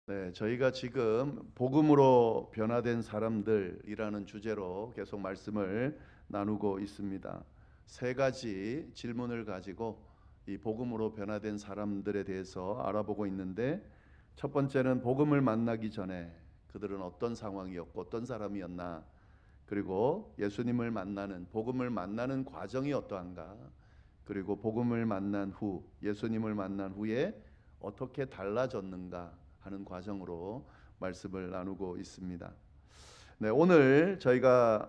네, 저희가 지금 복음으로 변화된 사람들이라는 주제로 계속 말씀을 나누고 있습니다. 세 가지 질문을 가지고 이 복음으로 변화된 사람들에 대해서 알아보고 있는데, 첫 번째는 복음을 만나기 전에 그들은 어떤 상황이었고 어떤 사람이었나, 그리고 예수님을 만나는, 복음을 만나는 과정이 어떠한가, 그리고 복음을 만난 후, 예수님을 만난 후에 어떻게 달라졌는가 하는 과정으로 말씀을 나누고 있습니다. 네, 오늘 저희가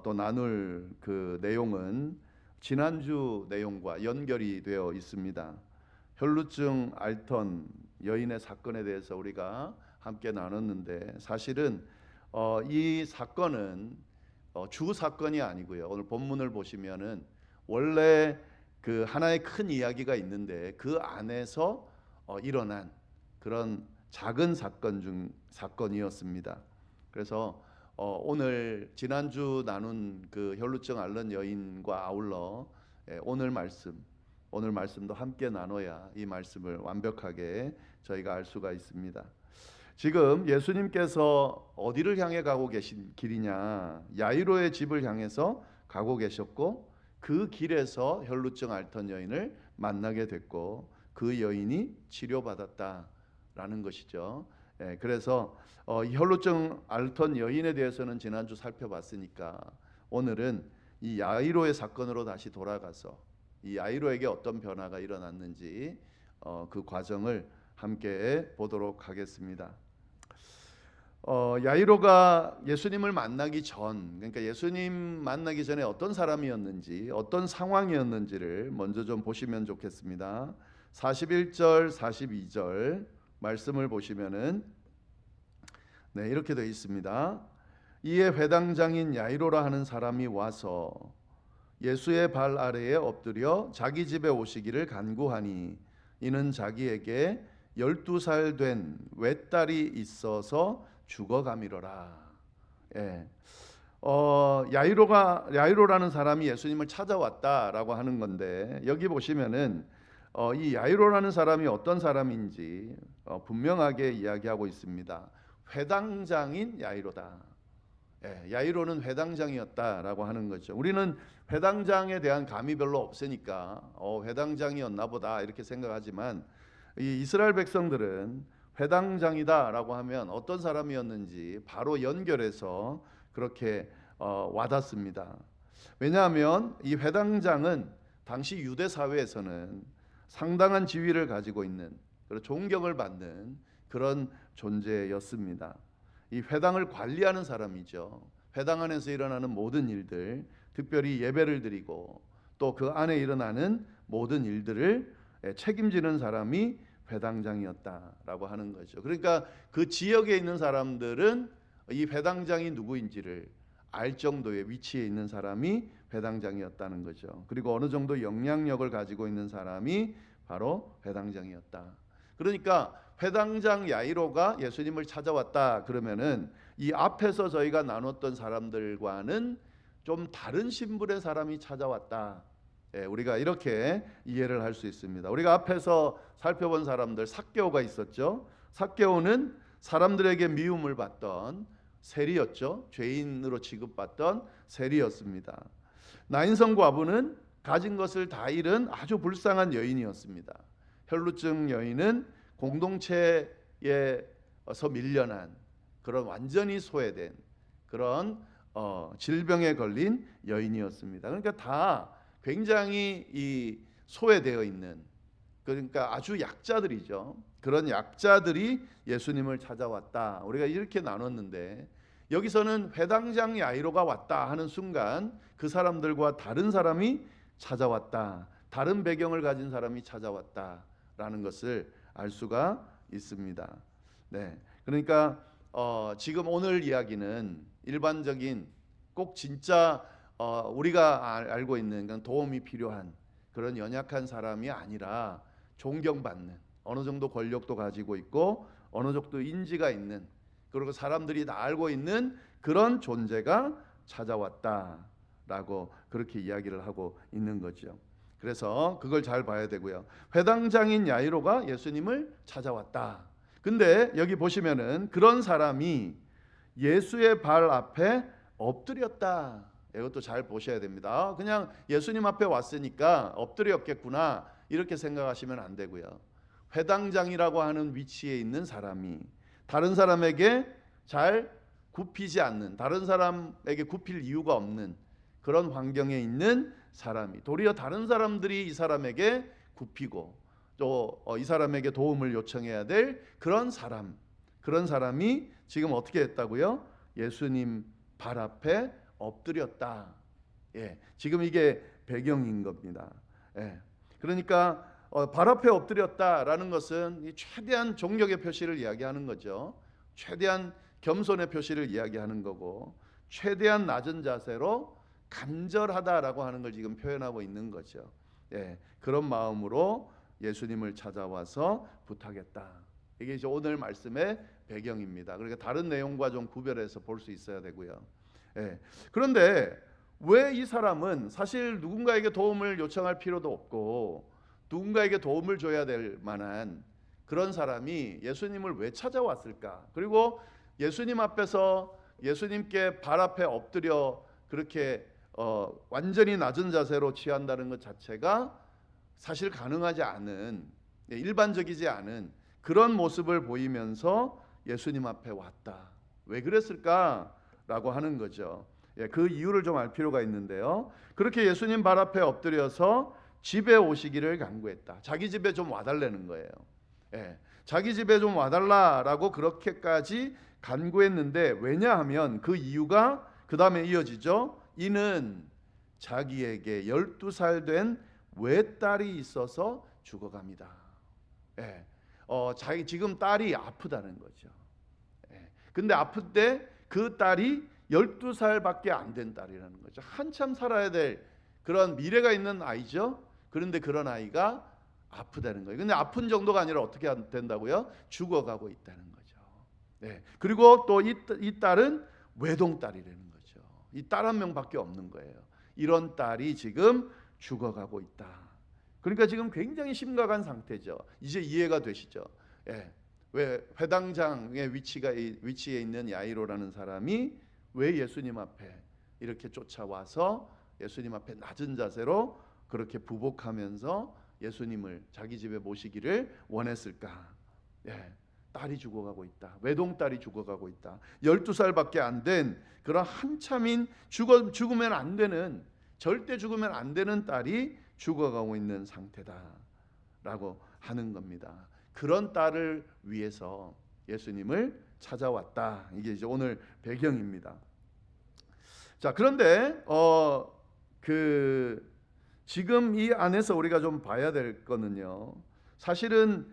또 나눌 그 내용은 지난주 내용과 연결이 되어 있습니다. 혈루증 앓던 여인의 사건에 대해서 우리가 함께 나눴는데, 사실은 이 사건은 주 사건이 아니고요. 오늘 본문을 보시면은 원래 그 하나의 큰 이야기가 있는데 그 안에서 일어난 그런 작은 사건이었습니다. 그래서 오늘 지난주 나눈 그 혈루증 앓는 여인과 아울러 오늘 말씀도 함께 나눠야 이 말씀을 완벽하게 저희가 알 수가 있습니다. 지금 예수님께서 어디를 향해 가고 계신 길이냐? 야이로의 집을 향해서 가고 계셨고, 그 길에서 혈루증 앓던 여인을 만나게 됐고, 그 여인이 치료받았다라는 것이죠. 그래서 혈루증 앓던 여인에 대해서는 지난주 살펴봤으니까, 오늘은 이 야이로의 사건으로 다시 돌아가서 이 야이로에게 어떤 변화가 일어났는지 그 과정을 함께 보도록 하겠습니다. 야이로가 예수님을 만나기 전, 그러니까 예수님 만나기 전에 어떤 사람이었는지, 어떤 상황이었는지를 먼저 좀 보시면 좋겠습니다. 41절, 42절 말씀을 보시면은 이렇게 되어 있습니다. 이에 회당장인 야이로라 하는 사람이 와서 예수의 발 아래에 엎드려 자기 집에 오시기를 간구하니, 이는 자기에게 12살 된 외딸이 있어서 죽어가미러라. 야이로라는 사람이 예수님을 찾아왔다라고 하는 건데, 여기 보시면은 이 야이로라는 사람이 어떤 사람인지 분명하게 이야기하고 있습니다. 회당장인 야이로다. 야이로는 회당장이었다라고 하는 거죠. 우리는 회당장에 대한 감이 별로 없으니까 회당장이었나 보다 이렇게 생각하지만, 이 이스라엘 백성들은 회당장이다라고 하면 어떤 사람이었는지 바로 연결해서 그렇게 와닿습니다. 왜냐하면 이 회당장은 당시 유대 사회에서는 상당한 지위를 가지고 있는, 그리고 존경을 받는 그런 존재였습니다. 이 회당을 관리하는 사람이죠. 회당 안에서 일어나는 모든 일들, 특별히 예배를 드리고 또 그 안에 일어나는 모든 일들을 책임지는 사람이 회당장이었다라고 하는 거죠. 그러니까 그 지역에 있는 사람들은 이 회당장이 누구인지를 알 정도의 위치에 있는 사람이 회당장이었다는 거죠. 그리고 어느 정도 영향력을 가지고 있는 사람이 바로 회당장이었다. 그러니까 회당장 야이로가 예수님을 찾아왔다 그러면은 이 앞에서 저희가 나눴던 사람들과는 좀 다른 신분의 사람이 찾아왔다. 우리가 이렇게 이해를 할 수 있습니다. 우리가 앞에서 살펴본 사람들, 삭개오가 있었죠. 삭개오는 사람들에게 미움을 받던 세리였죠. 죄인으로 취급받던 세리였습니다. 나인성 과부는 가진 것을 다 잃은 아주 불쌍한 여인이었습니다. 혈루증 여인은 공동체에서 밀려난, 그런 완전히 소외된 그런 질병에 걸린 여인이었습니다. 그러니까 다 굉장히 이 소외되어 있는, 그러니까 아주 약자들이죠. 그런 약자들이 예수님을 찾아왔다. 우리가 이렇게 나눴는데, 여기서는 회당장 야이로가 왔다 하는 순간 그 사람들과 다른 사람이 찾아왔다, 다른 배경을 가진 사람이 찾아왔다라는 것을 알 수가 있습니다. 그러니까 지금 오늘 이야기는 일반적인, 꼭 진짜 우리가 알고 있는 그냥 도움이 필요한 그런 연약한 사람이 아니라, 존경받는, 어느 정도 권력도 가지고 있고 어느 정도 인지가 있는, 그리고 사람들이 다 알고 있는 그런 존재가 찾아왔다라고 그렇게 이야기를 하고 있는 거죠. 그래서 그걸 잘 봐야 되고요. 회당장인 야이로가 예수님을 찾아왔다. 근데 여기 보시면은 그런 사람이 예수의 발 앞에 엎드렸다. 이것도 잘 보셔야 됩니다. 그냥 예수님 앞에 왔으니까 엎드렸겠구나 이렇게 생각하시면 안 되고요. 회당장이라고 하는 위치에 있는 사람이 다른 사람에게 잘 굽히지 않는, 다른 사람에게 굽힐 이유가 없는 그런 환경에 있는 사람이 도리어 다른 사람들이 이 사람에게 굽히고 또 이 사람에게 도움을 요청해야 될 그런 사람이 지금 어떻게 했다고요? 예수님 발 앞에 엎드렸다. 예, 지금 이게 배경인 겁니다. 예, 그러니까 발 앞에 엎드렸다라는 것은 최대한 존경의 표시를 이야기하는 거죠. 최대한 겸손의 표시를 이야기하는 거고, 최대한 낮은 자세로 간절하다라고 하는 걸 지금 표현하고 있는 거죠. 예, 그런 마음으로 예수님을 찾아와서 부탁했다. 이게 이제 오늘 말씀의 배경입니다. 그러니까 다른 내용과 좀 구별해서 볼 수 있어야 되고요. 예, 그런데 왜 이 사람은 사실 누군가에게 도움을 요청할 필요도 없고 누군가에게 도움을 줘야 될 만한 그런 사람이 예수님을 왜 찾아왔을까? 그리고 예수님 앞에서 예수님께 발 앞에 엎드려 그렇게 완전히 낮은 자세로 취한다는 것 자체가 사실 가능하지 않은, 일반적이지 않은 그런 모습을 보이면서 예수님 앞에 왔다. 왜 그랬을까라고 하는 거죠. 그 이유를 좀 알 필요가 있는데요. 그렇게 예수님 발 앞에 엎드려서 집에 오시기를 간구했다. 자기 집에 좀 와달라는 거예요. 자기 집에 좀 와달라라고 그렇게까지 간구했는데, 왜냐하면 그 이유가 그 다음에 이어지죠. 이는 자기에게 12살 된 외딸이 있어서 죽어갑니다. 자기 지금 딸이 아프다는 거죠. 근데 아픈데 그 딸이 12살밖에 안 된 딸이라는 거죠. 한참 살아야 될 그런 미래가 있는 아이죠. 그런데 그런 아이가 아프다는 거예요. 근데 아픈 정도가 아니라 어떻게 된다고요? 죽어가고 있다는 거죠. 그리고 또 이 딸은 외동딸이라는 거죠. 이 딸 한 명밖에 없는 거예요. 이런 딸이 지금 죽어가고 있다. 그러니까 지금 굉장히 심각한 상태죠. 이제 이해가 되시죠? 왜 회당장의 위치에 있는 야이로라는 사람이 왜 예수님 앞에 이렇게 쫓아와서 예수님 앞에 낮은 자세로 그렇게 부복하면서 예수님을 자기 집에 모시기를 원했을까? 딸이 죽어가고 있다. 외동딸이 죽어가고 있다. 12살밖에 안 된 그런 한참인 죽으면 안 되는, 절대 죽으면 안 되는 딸이 죽어가고 있는 상태다라고 하는 겁니다. 그런 딸을 위해서 예수님을 찾아왔다. 이게 이제 오늘 배경입니다. 자, 그런데 지금 이 안에서 우리가 좀 봐야 될 거는요. 사실은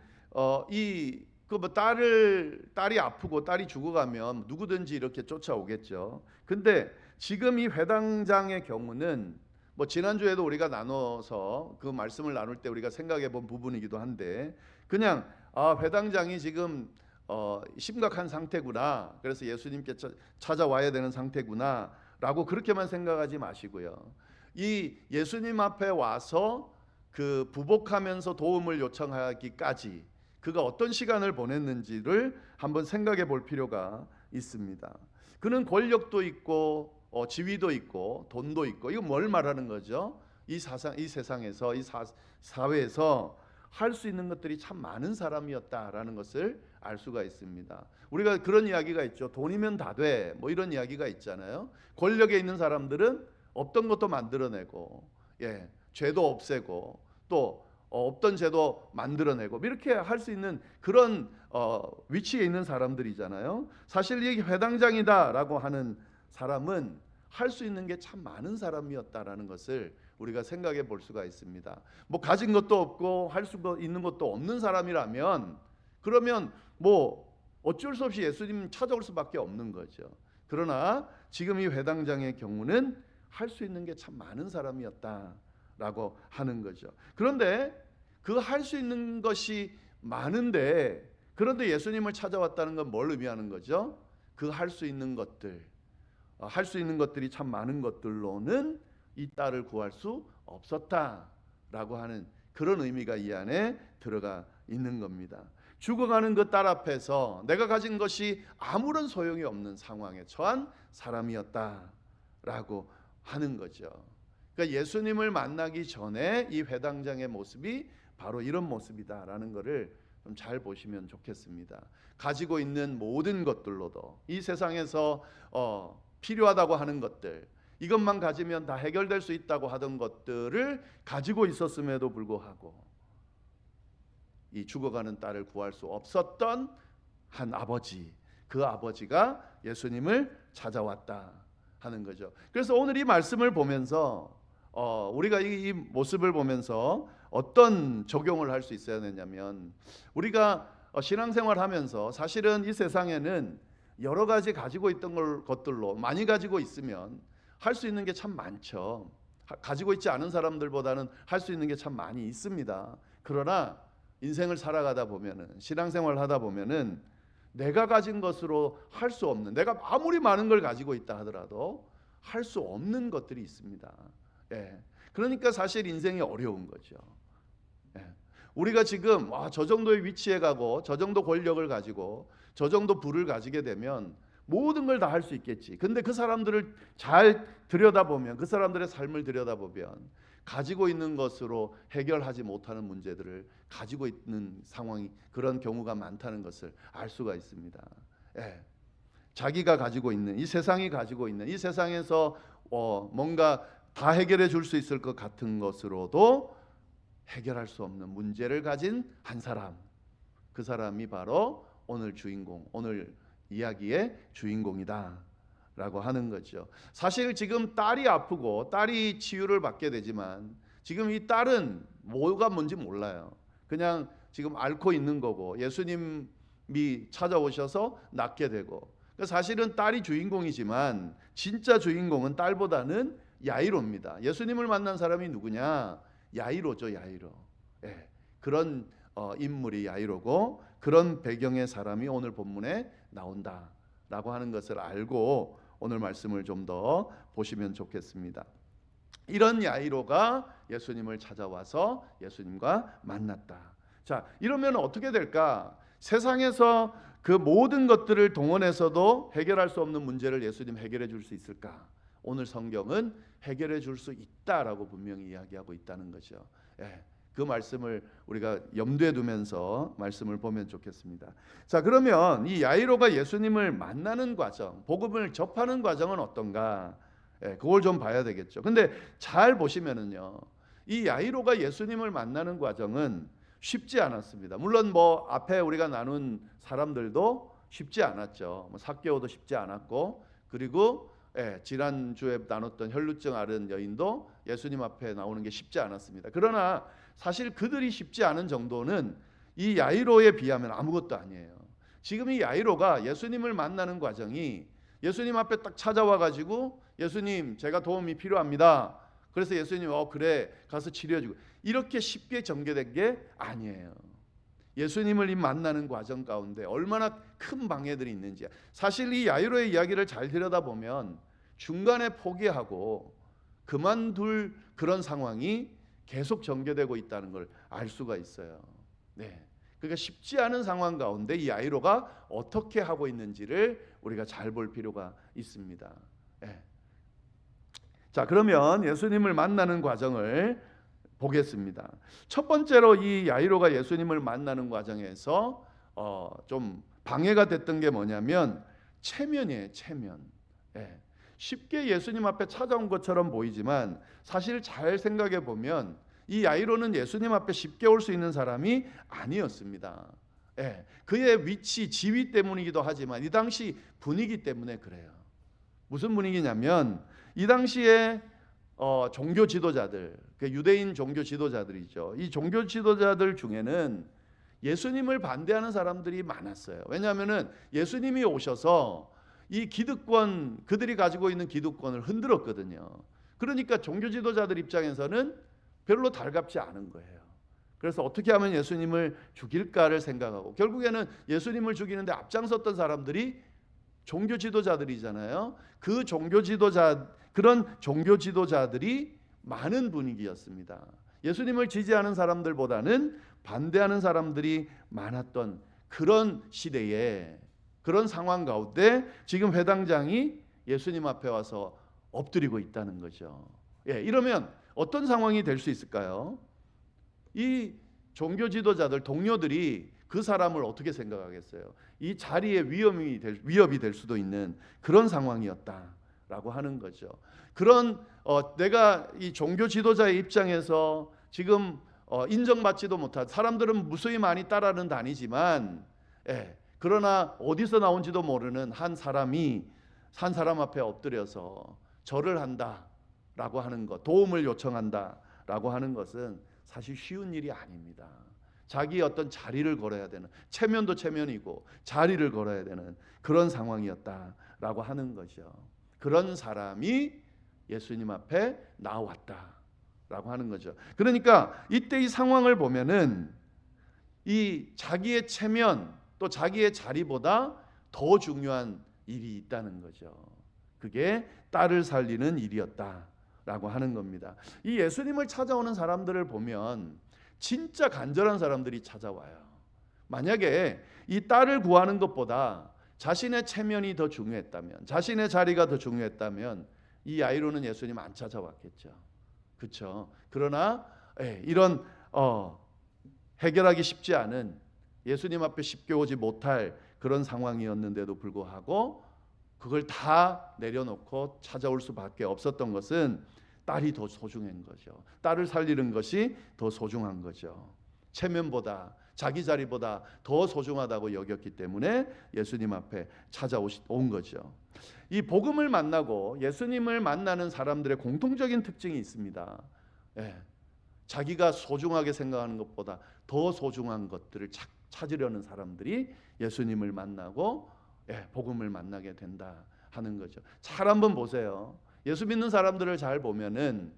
딸이 아프고 딸이 죽어가면 누구든지 이렇게 쫓아오겠죠. 근데 지금 이 회당장의 경우는 뭐 지난주에도 우리가 나눠서 그 말씀을 나눌 때 우리가 생각해 본 부분이기도 한데, 그냥 회당장이 지금 심각한 상태구나, 그래서 예수님께 찾아와야 되는 상태구나 라고 그렇게만 생각하지 마시고요. 이 예수님 앞에 와서 그 부복하면서 도움을 요청하기까지 그가 어떤 시간을 보냈는지를 한번 생각해 볼 필요가 있습니다. 그는 권력도 있고 지위도 있고 돈도 있고, 이거 뭘 말하는 거죠? 이 세상에서, 이 사회에서 할 수 있는 것들이 참 많은 사람이었다라는 것을 알 수가 있습니다. 우리가 그런 이야기가 있죠. 돈이면 다 돼, 뭐 이런 이야기가 있잖아요. 권력에 있는 사람들은 없던 것도 만들어내고, 죄도 없애고, 또 없던 죄도 만들어내고, 이렇게 할 수 있는 그런 위치에 있는 사람들이잖아요. 사실 이 회당장이다라고 하는 사람은 할 수 있는 게 참 많은 사람이었다라는 것을 우리가 생각해 볼 수가 있습니다. 뭐 가진 것도 없고 할 수 있는 것도 없는 사람이라면, 그러면 뭐 어쩔 수 없이 예수님 찾아올 수밖에 없는 거죠. 그러나 지금 이 회당장의 경우는 할 수 있는 게 참 많은 사람이었다라고 하는 거죠. 그런데 그 할 수 있는 것이 많은데, 그런데 예수님을 찾아왔다는 건 뭘 의미하는 거죠? 그 할 수 있는 것들, 할 수 있는 것들이 참 많은 것들로는 이 딸을 구할 수 없었다라고 하는 그런 의미가 이 안에 들어가 있는 겁니다. 죽어가는 그 딸 앞에서 내가 가진 것이 아무런 소용이 없는 상황에 처한 사람이었다라고 하는 거죠. 그러니까 예수님을 만나기 전에 이 회당장의 모습이 바로 이런 모습이다라는 것을 좀 잘 보시면 좋겠습니다. 가지고 있는 모든 것들로도 이 세상에서 필요하다고 하는 것들, 이것만 가지면 다 해결될 수 있다고 하던 것들을 가지고 있었음에도 불구하고 이 죽어가는 딸을 구할 수 없었던 한 아버지, 그 아버지가 예수님을 찾아왔다 하는 거죠. 그래서 오늘 이 말씀을 보면서 우리가 이 모습을 보면서 어떤 적용을 할 수 있어야 되냐면, 우리가 신앙생활 하면서 사실은 이 세상에는 여러 가지 가지고 있던 것들로 많이 가지고 있으면 할 수 있는 게 참 많죠. 가지고 있지 않은 사람들보다는 할 수 있는 게 참 많이 있습니다. 그러나 인생을 살아가다 보면은, 신앙생활 하다 보면은 내가 가진 것으로 할 수 없는, 내가 아무리 많은 걸 가지고 있다 하더라도 할 수 없는 것들이 있습니다. 예. 그러니까 사실 인생이 어려운 거죠. 예. 우리가 지금 저 정도의 위치에 가고 저 정도 권력을 가지고 저 정도 부를 가지게 되면 모든 걸 다 할 수 있겠지. 근데 그 사람들을 잘 들여다보면, 그 사람들의 삶을 들여다보면 가지고 있는 것으로 해결하지 못하는 문제들을 가지고 있는 상황이, 그런 경우가 많다는 것을 알 수가 있습니다. 예. 자기가 가지고 있는, 이 세상이 가지고 있는, 이 세상에서 뭔가 다 해결해 줄 수 있을 것 같은 것으로도 해결할 수 없는 문제를 가진 한 사람, 그 사람이 바로 오늘 주인공, 오늘 이야기의 주인공이다 라고 하는 거죠. 사실 지금 딸이 아프고 딸이 치유를 받게 되지만 지금 이 딸은 뭐가 뭔지 몰라요. 그냥 지금 앓고 있는 거고, 예수님이 찾아오셔서 낫게 되고, 사실은 딸이 주인공이지만 진짜 주인공은 딸보다는 야이로입니다. 예수님을 만난 사람이 누구냐? 야이로죠, 야이로. 예, 그런 인물이 야이로고, 그런 배경의 사람이 오늘 본문에 나온다라고 하는 것을 알고 오늘 말씀을 좀 더 보시면 좋겠습니다. 이런 야이로가 예수님을 찾아와서 예수님과 만났다. 자, 이러면 어떻게 될까? 세상에서 그 모든 것들을 동원해서도 해결할 수 없는 문제를 예수님 해결해 줄 수 있을까? 오늘 성경은 해결해 줄 수 있다라고 분명히 이야기하고 있다는 거죠. 예, 그 말씀을 우리가 염두에 두면서 말씀을 보면 좋겠습니다. 자, 그러면 이 야이로가 예수님을 만나는 과정, 복음을 접하는 과정은 어떤가? 예, 그걸 좀 봐야 되겠죠. 근데 잘 보시면은요, 이 야이로가 예수님을 만나는 과정은 쉽지 않았습니다. 물론 앞에 우리가 나눈 사람들도 쉽지 않았죠. 삭개오도 쉽지 않았고, 그리고 지난주에 나눴던 혈루증 앓은 여인도 예수님 앞에 나오는 게 쉽지 않았습니다. 그러나 사실 그들이 쉽지 않은 정도는 이 야이로에 비하면 아무것도 아니에요. 지금 이 야이로가 예수님을 만나는 과정이, 예수님 앞에 딱 찾아와 가지고 예수님, 제가 도움이 필요합니다. 그래서 예수님 그래 가서 치료해주고, 이렇게 쉽게 전개된 게 아니에요. 예수님을 만나는 과정 가운데 얼마나 큰 방해들이 있는지, 사실 이 야이로의 이야기를 잘 들여다보면 중간에 포기하고 그만둘 그런 상황이 계속 전개되고 있다는 걸 알 수가 있어요. 네. 그러니까 쉽지 않은 상황 가운데 이 야이로가 어떻게 하고 있는지를 우리가 잘 볼 필요가 있습니다. 네. 자, 그러면 예수님을 만나는 과정을 보겠습니다. 첫 번째로 이 야이로가 예수님을 만나는 과정에서 좀 방해가 됐던 게 뭐냐면 체면이에요. 체면. 예. 쉽게 예수님 앞에 찾아온 것처럼 보이지만 사실 잘 생각해 보면 이 야이로는 예수님 앞에 쉽게 올 수 있는 사람이 아니었습니다. 예. 그의 위치, 지위 때문이기도 하지만 이 당시 분위기 때문에 그래요. 무슨 분위기냐면 이 당시에 종교 지도자들, 유대인 종교 지도자들이죠. 이 종교 지도자들 중에는 예수님을 반대하는 사람들이 많았어요. 왜냐하면은 예수님이 오셔서 이 기득권, 그들이 가지고 있는 기득권을 흔들었거든요. 그러니까 종교 지도자들 입장에서는 별로 달갑지 않은 거예요. 그래서 어떻게 하면 예수님을 죽일까를 생각하고, 결국에는 예수님을 죽이는데 앞장섰던 사람들이 종교 지도자들이잖아요. 그 종교 지도자, 그런 종교 지도자들이 많은 분위기였습니다. 예수님을 지지하는 사람들보다는 반대하는 사람들이 많았던 그런 시대에, 그런 상황 가운데 지금 회당장이 예수님 앞에 와서 엎드리고 있다는 거죠. 이러면 어떤 상황이 될 수 있을까요? 이 종교 지도자들, 동료들이 그 사람을 어떻게 생각하겠어요? 이 자리에 위협이 될 수도 있는 그런 상황이었다라고 하는 거죠. 그런 내가 이 종교 지도자의 입장에서 지금 인정받지도 못한, 사람들은 무수히 많이 따라는 다니지만 그러나 어디서 나온지도 모르는 한 사람이 한 사람 앞에 엎드려서 절을 한다라고 하는 것, 도움을 요청한다라고 하는 것은 사실 쉬운 일이 아닙니다. 자기의 어떤 자리를 걸어야 되는, 체면도 체면이고 자리를 걸어야 되는 그런 상황이었다라고 하는 거죠. 그런 사람이 예수님 앞에 나왔다라고 하는 거죠. 그러니까 이때 이 상황을 보면은 이 자기의 체면 또 자기의 자리보다 더 중요한 일이 있다는 거죠. 그게 딸을 살리는 일이었다라고 하는 겁니다. 이 예수님을 찾아오는 사람들을 보면 진짜 간절한 사람들이 찾아와요. 만약에 이 딸을 구하는 것보다 자신의 체면이 더 중요했다면, 자신의 자리가 더 중요했다면 이 야이로는 예수님 안 찾아왔겠죠. 그렇죠? 그러나 이런 해결하기 쉽지 않은, 예수님 앞에 쉽게 오지 못할 그런 상황이었는데도 불구하고 그걸 다 내려놓고 찾아올 수밖에 없었던 것은 딸이 더 소중한 거죠. 딸을 살리는 것이 더 소중한 거죠. 체면보다, 자기 자리보다 더 소중하다고 여겼기 때문에 예수님 앞에 찾아온 거죠. 이 복음을 만나고 예수님을 만나는 사람들의 공통적인 특징이 있습니다. 자기가 소중하게 생각하는 것보다 더 소중한 것들을 찾으려는 사람들이 예수님을 만나고 복음을 만나게 된다 하는 거죠. 잘 한번 보세요. 예수 믿는 사람들을 잘 보면은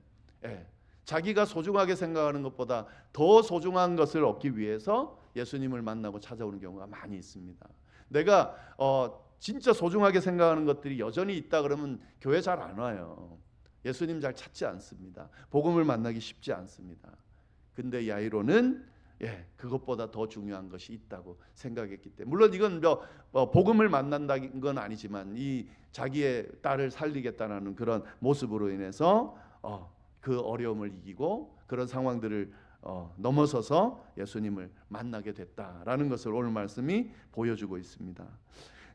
자기가 소중하게 생각하는 것보다 더 소중한 것을 얻기 위해서 예수님을 만나고 찾아오는 경우가 많이 있습니다. 내가 진짜 소중하게 생각하는 것들이 여전히 있다 그러면 교회 잘 안 와요. 예수님 잘 찾지 않습니다. 복음을 만나기 쉽지 않습니다. 근데 야이로는 그것보다 더 중요한 것이 있다고 생각했기 때문에, 물론 이건 복음을 만난다는 건 아니지만 이 자기의 딸을 살리겠다는 그런 모습으로 인해서 그 어려움을 이기고 그런 상황들을 넘어서서 예수님을 만나게 됐다라는 것을 오늘 말씀이 보여주고 있습니다.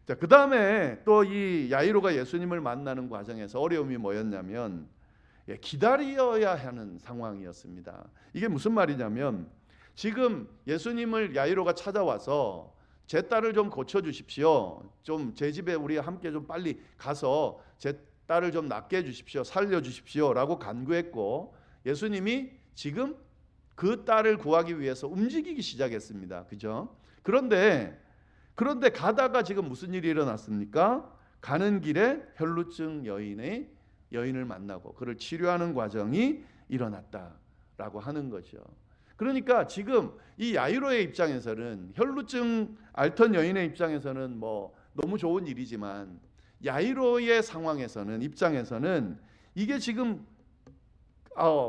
자, 그 다음에 또 이 야이로가 예수님을 만나는 과정에서 어려움이 뭐였냐면 기다려야 하는 상황이었습니다. 이게 무슨 말이냐면, 지금 예수님을 야이로가 찾아와서 제 딸을 좀 고쳐주십시오, 좀 제 집에 우리 함께 좀 빨리 가서 제 딸을 좀 낫게 해주십시오, 살려주십시오 라고 간구했고, 예수님이 지금 그 딸을 구하기 위해서 움직이기 시작했습니다. 그죠? 그런데 가다가 지금 무슨 일이 일어났습니까? 가는 길에 혈루증 여인을 만나고 그를 치료하는 과정이 일어났다라고 하는 거죠. 그러니까 지금 이 야이로의 입장에서는, 혈루증 앓던 여인의 입장에서는 뭐 너무 좋은 일이지만 야이로의 입장에서는 이게 지금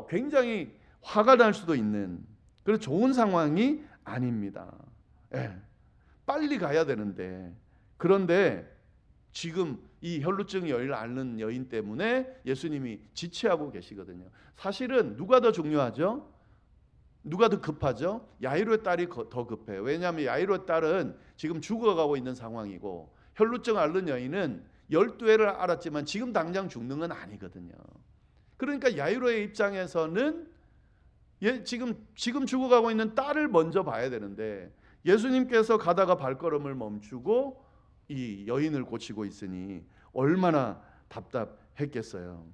굉장히 화가 날 수도 있는 그런 좋은 상황이 아닙니다. 빨리 가야 되는데, 그런데 지금 이 혈루증 여인을 앓는 여인 때문에 예수님이 지체하고 계시거든요. 사실은 누가 더 중요하죠? 누가 더 급하죠? 야이로의 딸이 더 급해요. 왜냐하면 야이로의 딸은 지금 죽어가고 있는 상황이고, 혈루증 앓는 여인은 12회를 앓았지만 지금 당장 죽는 건 아니거든요. 그러니까 야이로의 입장에서는 지금 죽어가고 있는 딸을 먼저 봐야 되는데, 예수님께서 가다가 발걸음을 멈추고 이 여인을 고치고 있으니 얼마나 답답했겠어요.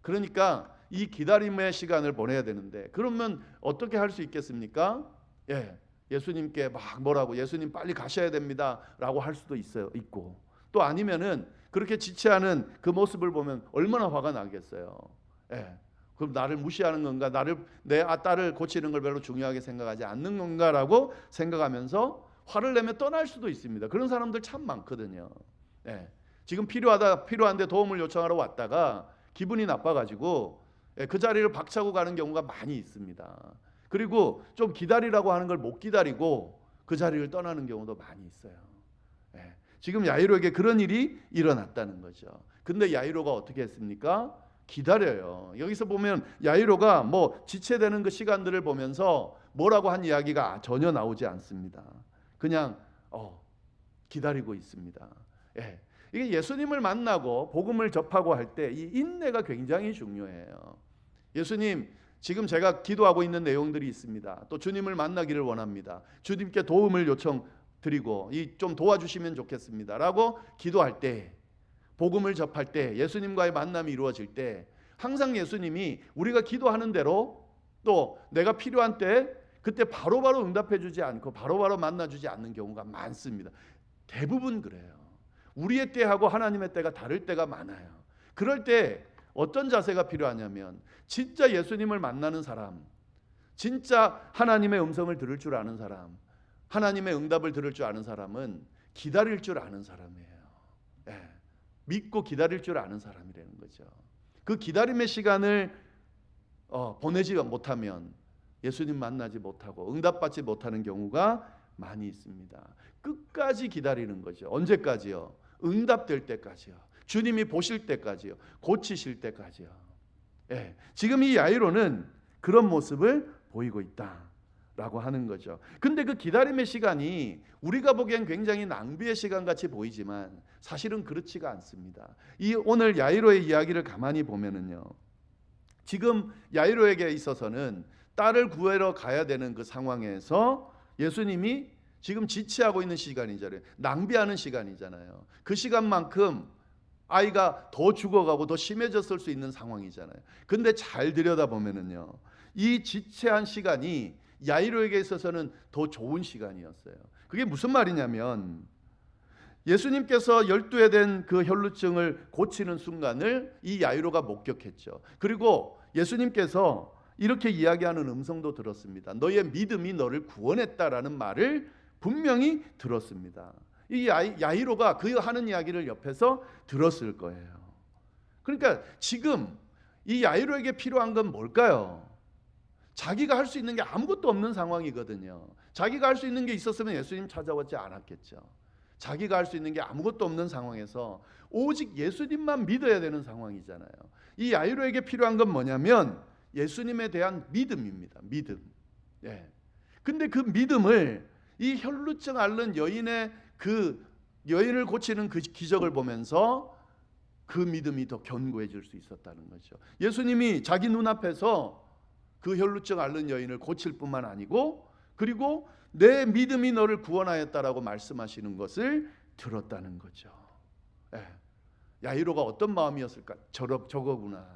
그러니까 이 기다림의 시간을 보내야 되는데, 그러면 어떻게 할 수 있겠습니까? 예수님께 막 뭐라고, 예수님 빨리 가셔야 됩니다 라고 할 수도 있고, 또 아니면은 그렇게 지체하는 그 모습을 보면 얼마나 화가 나겠어요. 그럼 나를 무시하는 건가, 내 딸을 고치는 걸 별로 중요하게 생각하지 않는 건가라고 생각하면서 화를 내며 떠날 수도 있습니다. 그런 사람들 참 많거든요. 지금 필요한데 도움을 요청하러 왔다가 기분이 나빠가지고 그 자리를 박차고 가는 경우가 많이 있습니다. 그리고 좀 기다리라고 하는 걸 못 기다리고 그 자리를 떠나는 경우도 많이 있어요. 예. 지금 야이로에게 그런 일이 일어났다는 거죠. 근데 야이로가 어떻게 했습니까? 기다려요. 여기서 보면 야이로가 뭐 지체되는 그 시간들을 보면서 뭐라고 한 이야기가 전혀 나오지 않습니다. 그냥 기다리고 있습니다. 예. 이게 예수님을 만나고 복음을 접하고 할 때 이 인내가 굉장히 중요해요. 예수님, 지금 제가 기도하고 있는 내용들이 있습니다. 또 주님을 만나기를 원합니다. 주님께 도움을 요청드리고 좀 도와주시면 좋겠습니다 라고 기도할 때, 복음을 접할 때, 예수님과의 만남이 이루어질 때 항상 예수님이 우리가 기도하는 대로 또 내가 필요한 때 그때 바로바로 응답해 주지 않고 바로바로 만나주지 않는 경우가 많습니다. 대부분 그래요. 우리의 때하고 하나님의 때가 다를 때가 많아요. 그럴 때 어떤 자세가 필요하냐면 진짜 예수님을 만나는 사람, 진짜 하나님의 음성을 들을 줄 아는 사람, 하나님의 응답을 들을 줄 아는 사람은 기다릴 줄 아는 사람이에요. 예. 믿고 기다릴 줄 아는 사람이라는 거죠. 그 기다림의 시간을 보내지 못하면 예수님 만나지 못하고 응답받지 못하는 경우가 많이 있습니다. 끝까지 기다리는 거죠. 언제까지요? 응답될 때까지요. 주님이 보실 때까지요. 고치실 때까지요. 예. 지금 이 야이로는 그런 모습을 보이고 있다라고 하는 거죠. 근데 그 기다림의 시간이 우리가 보기엔 굉장히 낭비의 시간 같이 보이지만 사실은 그렇지가 않습니다. 이 오늘 야이로의 이야기를 가만히 보면은요. 지금 야이로에게 있어서는 딸을 구하러 가야 되는 그 상황에서 예수님이 지금 지체하고 있는 시간이잖아요. 낭비하는 시간이잖아요. 그 시간만큼 아이가 더 죽어가고 더 심해졌을 수 있는 상황이잖아요. 근데 잘 들여다보면은요, 이 지체한 시간이 야이로에게 있어서는 더 좋은 시간이었어요. 그게 무슨 말이냐면 예수님께서 12에 된 그 혈루증을 고치는 순간을 이 야이로가 목격했죠. 그리고 예수님께서 이렇게 이야기하는 음성도 들었습니다. 너의 믿음이 너를 구원했다라는 말을 분명히 들었습니다. 이 야이로가 그 하는 이야기를 옆에서 들었을 거예요. 그러니까 지금 이 야이로에게 필요한 건 뭘까요? 자기가 할 수 있는 게 아무것도 없는 상황이거든요. 자기가 할 수 있는 게 있었으면 예수님 찾아오지 않았겠죠. 자기가 할 수 있는 게 아무것도 없는 상황에서 오직 예수님만 믿어야 되는 상황이잖아요. 이 야이로에게 필요한 건 뭐냐면 예수님에 대한 믿음입니다. 믿음. 예. 근데 그 믿음을 이 혈루증 앓는 여인의 그 여인을 고치는 그 기적을 보면서 그 믿음이 더 견고해질 수 있었다는 거죠. 예수님이 자기 눈앞에서 그 혈루증 앓는 여인을 고칠 뿐만 아니고 그리고 내 믿음이 너를 구원하였다라고 말씀하시는 것을 들었다는 거죠. 예. 야이로가 어떤 마음이었을까? 저거구나.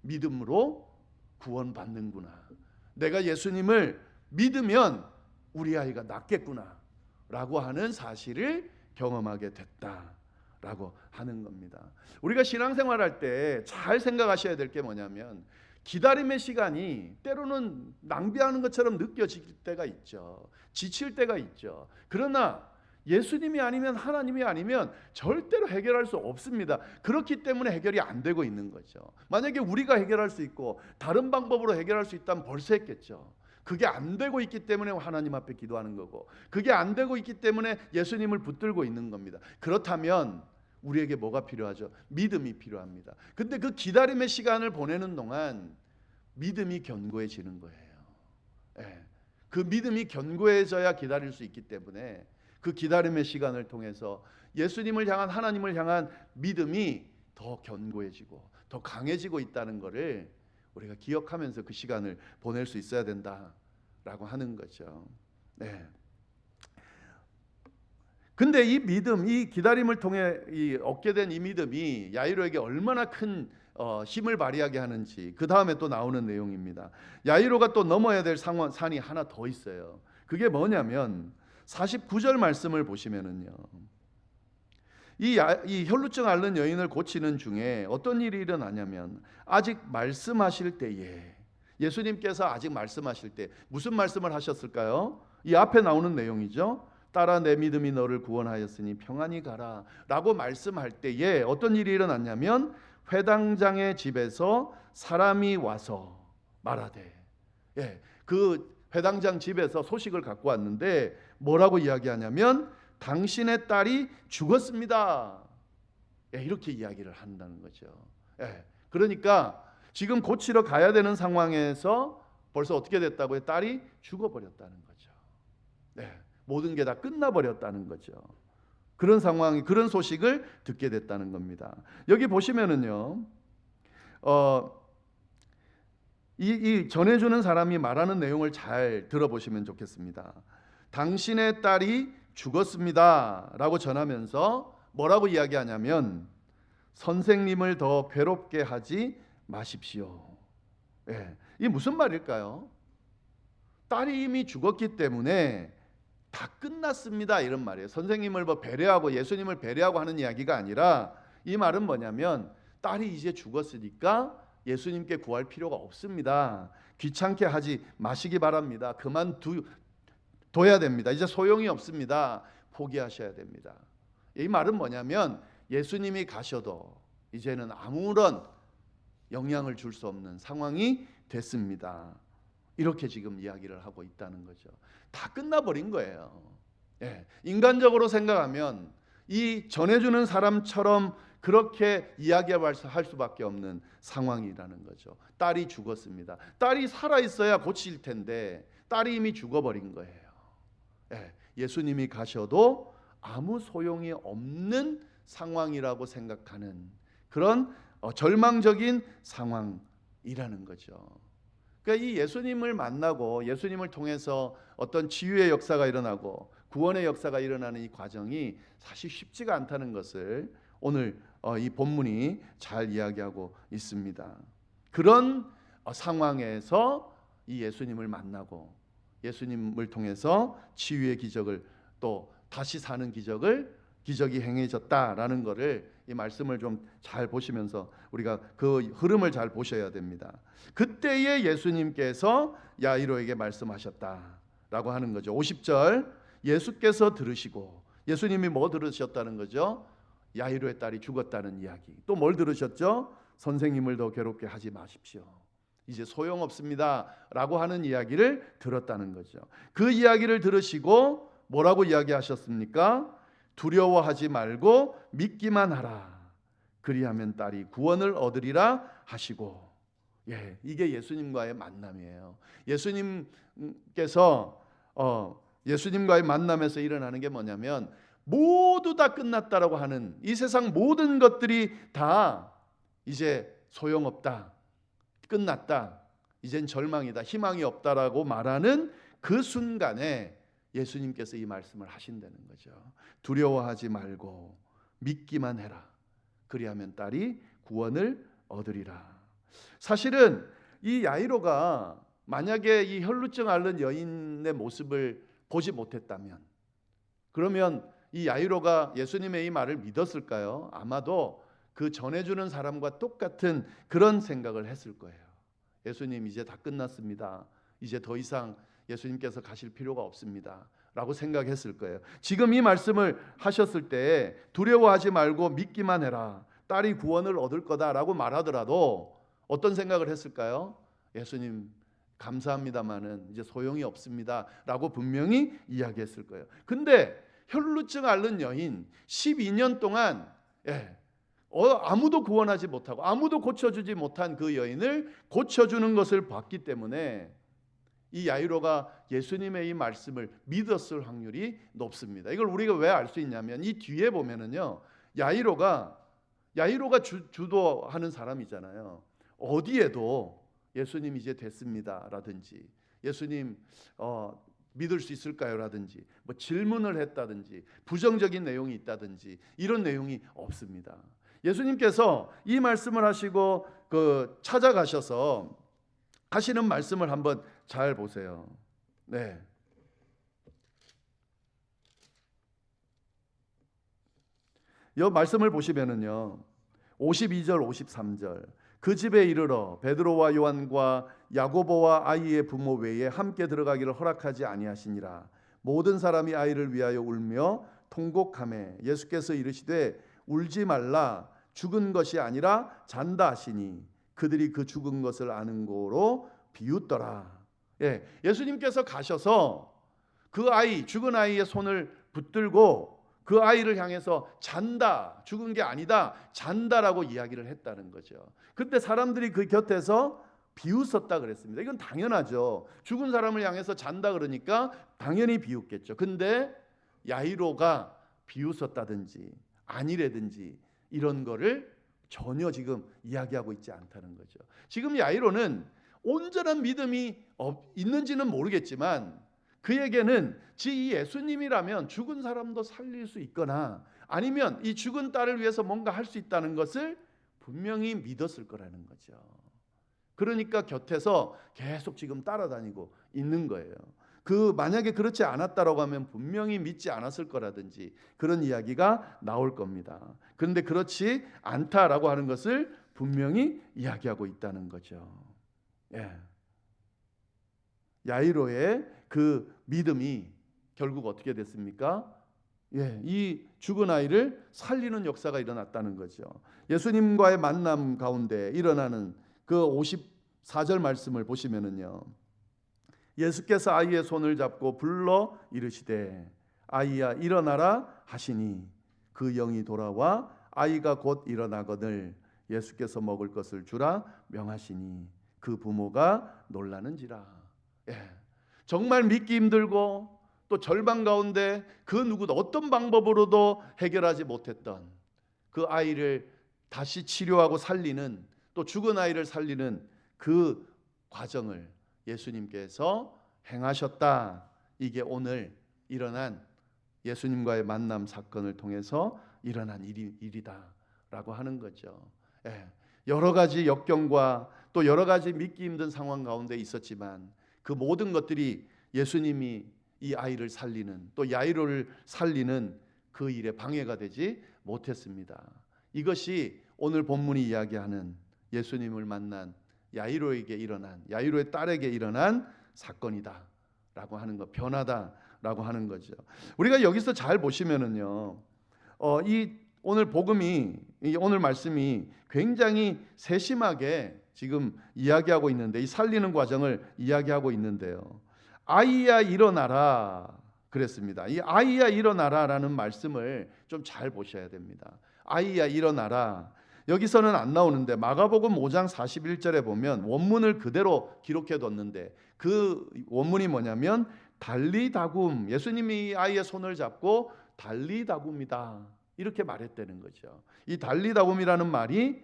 믿음으로 구원받는구나. 내가 예수님을 믿으면 우리 아이가 낫겠구나 라고 하는 사실을 경험하게 됐다라고 하는 겁니다. 우리가 신앙생활할 때 잘 생각하셔야 될 게 뭐냐면 기다림의 시간이 때로는 낭비하는 것처럼 느껴질 때가 있죠. 지칠 때가 있죠. 그러나 예수님이 아니면 하나님이 아니면 절대로 해결할 수 없습니다. 그렇기 때문에 해결이 안 되고 있는 거죠. 만약에 우리가 해결할 수 있고 다른 방법으로 해결할 수 있다면 벌써 했겠죠. 그게 안 되고 있기 때문에 하나님 앞에 기도하는 거고 그게 안 되고 있기 때문에 예수님을 붙들고 있는 겁니다. 그렇다면 우리에게 뭐가 필요하죠? 믿음이 필요합니다. 근데 그 기다림의 시간을 보내는 동안 믿음이 견고해지는 거예요. 예. 그 믿음이 견고해져야 기다릴 수 있기 때문에 그 기다림의 시간을 통해서 예수님을 향한 하나님을 향한 믿음이 더 견고해지고 더 강해지고 있다는 것을 우리가 기억하면서 그 시간을 보낼 수 있어야 된다라고 하는 거죠. 네. 근데 이 믿음, 이 기다림을 통해 얻게 된 이 믿음이 야이로에게 얼마나 큰 힘을 발휘하게 하는지 그 다음에 또 나오는 내용입니다. 야이로가 또 넘어야 될 산이 하나 더 있어요. 그게 뭐냐면 49절 말씀을 보시면은요. 이 혈루증 앓는 여인을 고치는 중에 어떤 일이 일어나냐면 아직 말씀하실 때에 예수님께서 아직 말씀하실 때 무슨 말씀을 하셨을까요? 이 앞에 나오는 내용이죠. 딸아 내 믿음이 너를 구원하였으니 평안히 가라 라고 말씀할 때에 어떤 일이 일어났냐면 회당장의 집에서 사람이 와서 말하되 그 회당장 집에서 소식을 갖고 왔는데 뭐라고 이야기하냐면 당신의 딸이 죽었습니다. 이렇게 이야기를 한다는 거죠. 그러니까 지금 고치러 가야 되는 상황에서 벌써 어떻게 됐다고요? 딸이 죽어버렸다는 거죠. 모든 게 다 끝나버렸다는 거죠. 그런 상황이, 그런 소식을 듣게 됐다는 겁니다. 여기 보시면은요, 이 전해주는 사람이 말하는 내용을 잘 들어보시면 좋겠습니다. 당신의 딸이 죽었습니다 라고 전하면서 뭐라고 이야기하냐면 선생님을 더 괴롭게 하지 마십시오. 이게 무슨 말일까요? 딸이 이미 죽었기 때문에 다 끝났습니다 이런 말이에요. 선생님을 배려하고 예수님을 배려하고 하는 이야기가 아니라 이 말은 뭐냐면 딸이 이제 죽었으니까 예수님께 구할 필요가 없습니다. 귀찮게 하지 마시기 바랍니다. 그만둬야 됩니다. 이제 소용이 없습니다. 포기하셔야 됩니다. 이 말은 뭐냐면 예수님이 가셔도 이제는 아무런 영향을 줄 수 없는 상황이 됐습니다. 이렇게 지금 이야기를 하고 있다는 거죠. 다 끝나버린 거예요. 인간적으로 생각하면 이 전해주는 사람처럼 그렇게 이야기할 수밖에 없는 상황이라는 거죠. 딸이 죽었습니다. 딸이 살아있어야 고칠 텐데 딸이 이미 죽어버린 거예요. 예수님이 가셔도 아무 소용이 없는 상황이라고 생각하는 그런 절망적인 상황이라는 거죠. 그러니까 이 예수님을 만나고 예수님을 통해서 어떤 치유의 역사가 일어나고 구원의 역사가 일어나는 이 과정이 사실 쉽지가 않다는 것을 오늘 이 본문이 잘 이야기하고 있습니다. 그런 상황에서 이 예수님을 만나고 예수님을 통해서 치유의 기적을 또 다시 사는 기적이 행해졌다라는 것을 이 말씀을 좀 잘 보시면서 우리가 그 흐름을 잘 보셔야 됩니다. 그때에 예수님께서 야이로에게 말씀하셨다라고 하는 거죠. 50절 예수께서 들으시고 예수님이 뭐 들으셨다는 거죠? 야이로의 딸이 죽었다는 이야기. 또 뭘 들으셨죠? 선생님을 더 괴롭게 하지 마십시오. 이제 소용없습니다 라고 하는 이야기를 들었다는 거죠. 그 이야기를 들으시고 뭐라고 이야기하셨습니까? 두려워하지 말고 믿기만 하라. 그리하면 딸이 구원을 얻으리라 하시고. 이게 예수님과의 만남이에요. 예수님과의 만남에서 일어나는 게 뭐냐면 모두 다 끝났다라고 하는 이 세상 모든 것들이 다 이제 소용없다. 끝났다. 이젠 절망이다. 희망이 없다라고 말하는 그 순간에 예수님께서 이 말씀을 하신다는 거죠. 두려워하지 말고 믿기만 해라. 그리하면 딸이 구원을 얻으리라. 사실은 이 야이로가 만약에 이 혈루증 앓는 여인의 모습을 보지 못했다면 그러면 이 야이로가 예수님의 이 말을 믿었을까요? 아마도 그 전해주는 사람과 똑같은 그런 생각을 했을 거예요. 예수님 이제 다 끝났습니다. 이제 더 이상 예수님께서 가실 필요가 없습니다 라고 생각했을 거예요. 지금 이 말씀을 하셨을 때 두려워하지 말고 믿기만 해라. 딸이 구원을 얻을 거다라고 말하더라도 어떤 생각을 했을까요? 예수님 감사합니다마는 이제 소용이 없습니다 라고 분명히 이야기했을 거예요. 근데 혈루증 앓는 여인 12년 동안 아무도 구원하지 못하고 아무도 고쳐주지 못한 그 여인을 고쳐주는 것을 봤기 때문에 이 야이로가 예수님의 이 말씀을 믿었을 확률이 높습니다. 이걸 우리가 왜 알 수 있냐면 이 뒤에 보면은요, 야이로가 주도하는 사람이잖아요. 어디에도 예수님 이제 됐습니다 라든지 예수님 믿을 수 있을까요 라든지 뭐 질문을 했다든지 부정적인 내용이 있다든지 이런 내용이 없습니다. 예수님께서 이 말씀을 하시고 찾아가셔서 하시는 말씀을 한번 잘 보세요. 이 말씀을 보시면은요, 52절 53절 그 집에 이르러 베드로와 요한과 야고보와 아이의 부모 외에 함께 들어가기를 허락하지 아니하시니라. 모든 사람이 아이를 위하여 울며 통곡하매 예수께서 이르시되 울지 말라. 죽은 것이 아니라 잔다 하시니 그들이 그 죽은 것을 아는 거로 비웃더라. 예수님께서 가셔서 그 아이, 죽은 아이의 손을 붙들고 그 아이를 향해서 잔다, 죽은 게 아니다, 잔다라고 이야기를 했다는 거죠. 그때 사람들이 그 곁에서 비웃었다 그랬습니다. 이건 당연하죠. 죽은 사람을 향해서 잔다 그러니까 당연히 비웃겠죠. 근데 야이로가 비웃었다든지 아니라든지 이런 거를 전혀 지금 이야기하고 있지 않다는 거죠. 지금 야이로는 온전한 믿음이 있는지는 모르겠지만 그에게는 지 예수님이라면 죽은 사람도 살릴 수 있거나 아니면 이 죽은 딸을 위해서 뭔가 할 수 있다는 것을 분명히 믿었을 거라는 거죠. 그러니까 곁에서 계속 지금 따라다니고 있는 거예요. 만약에 그렇지 않았다라고 하면 분명히 믿지 않았을 거라든지 그런 이야기가 나올 겁니다. 그런데 그렇지 않다라고 하는 것을 분명히 이야기하고 있다는 거죠. 예. 야이로의 그 믿음이 결국 어떻게 됐습니까? 예, 이 죽은 아이를 살리는 역사가 일어났다는 거죠. 예수님과의 만남 가운데 일어나는 그 54절 말씀을 보시면은요. 예수께서 아이의 손을 잡고 불러 이르시되 아이야 일어나라 하시니 그 영이 돌아와 아이가 곧 일어나거늘 예수께서 먹을 것을 주라 명하시니 그 부모가 놀라는지라. 예. 정말 믿기 힘들고 또 절망 가운데 그 누구도 어떤 방법으로도 해결하지 못했던 그 아이를 다시 치료하고 살리는 또 죽은 아이를 살리는 그 과정을 예수님께서 행하셨다. 이게 오늘 일어난 예수님과의 만남 사건을 통해서 일어난 일이다라고 하는 거죠. 예. 여러 가지 역경과 또 여러 가지 믿기 힘든 상황 가운데 있었지만 그 모든 것들이 예수님이 이 아이를 살리는 또 야이로를 살리는 그 일에 방해가 되지 못했습니다. 이것이 오늘 본문이 이야기하는 예수님을 만난 야이로에게 일어난 야이로의 딸에게 일어난 사건이다라고 하는 것, 변화다라고 하는 거죠. 우리가 여기서 잘 보시면은요, 이 오늘 복음이 오늘 말씀이 굉장히 세심하게 지금 이야기하고 있는데 이 살리는 과정을 이야기하고 있는데요. 아이야 일어나라 그랬습니다. 이 아이야 일어나라라는 말씀을 좀 잘 보셔야 됩니다. 아이야 일어나라. 여기서는 안 나오는데 마가복음 5장 41절에 보면 원문을 그대로 기록해 뒀는데 그 원문이 뭐냐면 달리다굼, 예수님이 아이의 손을 잡고 달리다굼이다 이렇게 말했다는 거죠. 이 달리다굼이라는 말이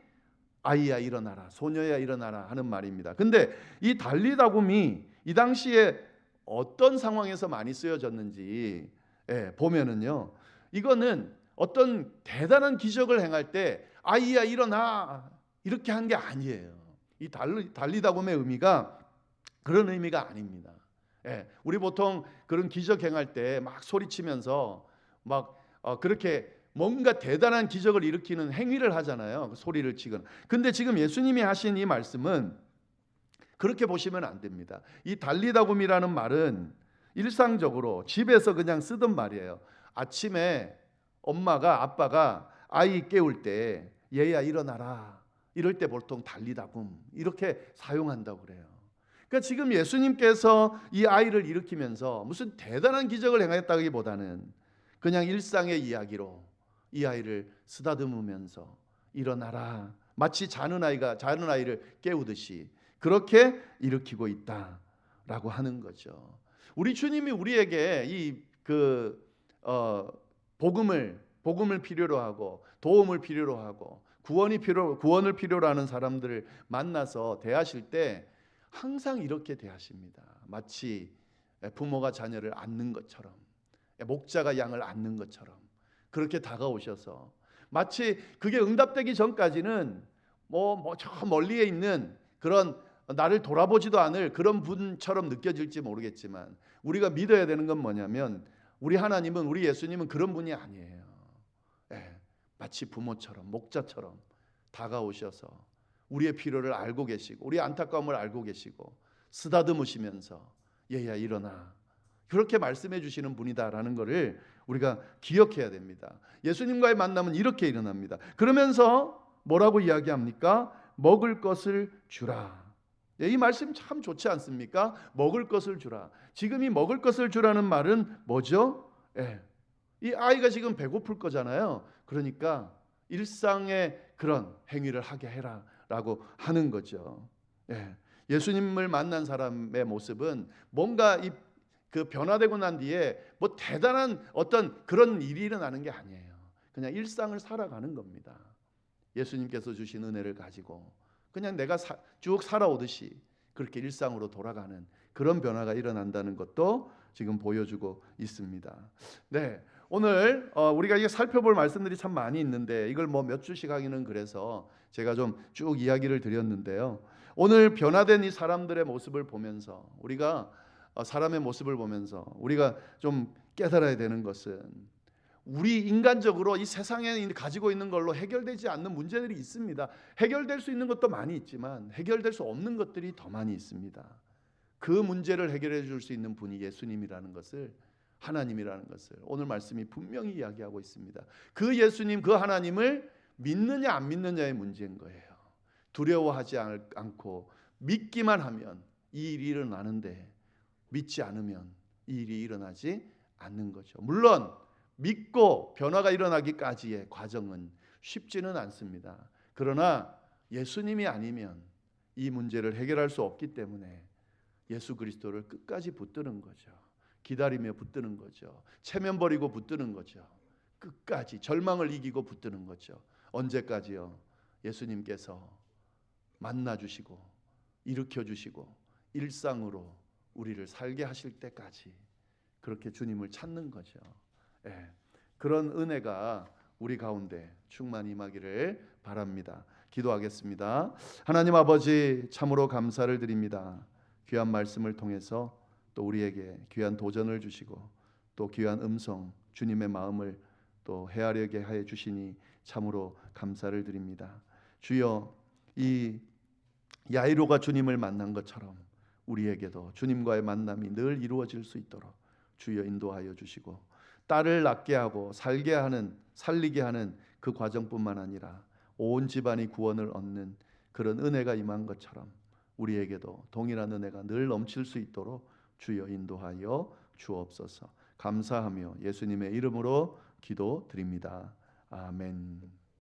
아이야 일어나라, 소녀야 일어나라 하는 말입니다. 근데 이 달리다굼이 이 당시에 어떤 상황에서 많이 쓰여졌는지 보면은요, 이거는 어떤 대단한 기적을 행할 때 아이야 일어나 이렇게 한 게 아니에요. 이 달리다굼의 의미가 그런 의미가 아닙니다. 우리 보통 그런 기적 행할 때 막 소리치면서 막 그렇게 뭔가 대단한 기적을 일으키는 행위를 하잖아요. 소리를 치거나. 근데 지금 예수님이 하신 이 말씀은 그렇게 보시면 안 됩니다. 이 달리다굼이라는 말은 일상적으로 집에서 그냥 쓰던 말이에요. 아침에 엄마가 아빠가 아이 깨울 때 얘야 일어나라 이럴 때 보통 달리다굼 이렇게 사용한다고 그래요. 그러니까 지금 예수님께서 이 아이를 일으키면서 무슨 대단한 기적을 행했다기보다는 그냥 일상의 이야기로 이 아이를 쓰다듬으면서 일어나라, 마치 자는 아이를 깨우듯이 그렇게 일으키고 있다라고 하는 거죠. 우리 주님이 우리에게 이 복음을 필요로 하고 도움을 필요로 하고 구원을 필요로 하는 사람들을 만나서 대하실 때 항상 이렇게 대하십니다. 마치 부모가 자녀를 안는 것처럼, 목자가 양을 안는 것처럼 그렇게 다가오셔서 마치 그게 응답되기 전까지는 저 멀리에 있는 그런 나를 돌아보지도 않을 그런 분처럼 느껴질지 모르겠지만 우리가 믿어야 되는 건 뭐냐면 우리 하나님은, 우리 예수님은 그런 분이 아니에요. 마치 부모처럼 목자처럼 다가오셔서 우리의 필요를 알고 계시고 우리의 안타까움을 알고 계시고 쓰다듬으시면서 얘야 일어나 그렇게 말씀해 주시는 분이다라는 것을 우리가 기억해야 됩니다. 예수님과의 만남은 이렇게 일어납니다. 그러면서 뭐라고 이야기합니까? 먹을 것을 주라. 이 말씀 참 좋지 않습니까? 먹을 것을 주라. 지금 이 먹을 것을 주라는 말은 뭐죠? 예. 이 아이가 지금 배고플 거잖아요. 그러니까 일상의 그런 행위를 하게 해라라고 하는 거죠. 예. 예수님을 만난 사람의 모습은 뭔가 그 변화되고 난 뒤에 뭐 대단한 어떤 그런 일이 일어나는 게 아니에요. 그냥 일상을 살아가는 겁니다. 예수님께서 주신 은혜를 가지고 그냥 내가 쭉 살아오듯이 그렇게 일상으로 돌아가는 그런 변화가 일어난다는 것도 지금 보여주고 있습니다. 네, 오늘 우리가 이게 살펴볼 말씀들이 참 많이 있는데 이걸 뭐 몇 주씩 하기는 그래서 제가 좀 쭉 이야기를 드렸는데요. 오늘 변화된 이 사람들의 모습을 보면서 우리가 사람의 모습을 보면서 우리가 좀 깨달아야 되는 것은 우리 인간적으로 이 세상에 가지고 있는 걸로 해결되지 않는 문제들이 있습니다. 해결될 수 있는 것도 많이 있지만 해결될 수 없는 것들이 더 많이 있습니다. 그 문제를 해결해 줄 수 있는 분이 예수님이라는 것을, 하나님이라는 것을 오늘 말씀이 분명히 이야기하고 있습니다. 그 예수님, 그 하나님을 믿느냐 안 믿느냐의 문제인 거예요. 두려워하지 않고 믿기만 하면 이 일이 일어나는데 믿지 않으면 이 일이 일어나지 않는 거죠. 물론 믿고 변화가 일어나기까지의 과정은 쉽지는 않습니다. 그러나 예수님이 아니면 이 문제를 해결할 수 없기 때문에 예수 그리스도를 끝까지 붙드는 거죠. 기다리며 붙드는 거죠. 체면 버리고 붙드는 거죠. 끝까지 절망을 이기고 붙드는 거죠. 언제까지요? 예수님께서 만나주시고 일으켜주시고 일상으로 우리를 살게 하실 때까지 그렇게 주님을 찾는 거죠. 예, 그런 은혜가 우리 가운데 충만히 임하기를 바랍니다. 기도하겠습니다. 하나님 아버지, 참으로 감사를 드립니다. 귀한 말씀을 통해서 또 우리에게 귀한 도전을 주시고 또 귀한 음성, 주님의 마음을 또 헤아리게 하여 주시니 참으로 감사를 드립니다. 주여, 이 야이로가 주님을 만난 것처럼 우리에게도 주님과의 만남이 늘 이루어질 수 있도록 주여 인도하여 주시고, 딸을 낳게 하고 살리게 하는 그 과정뿐만 아니라 온 집안이 구원을 얻는 그런 은혜가 임한 것처럼 우리에게도 동일한 은혜가 늘 넘칠 수 있도록 주여 인도하여 주옵소서. 감사하며 예수님의 이름으로 기도드립니다. 아멘.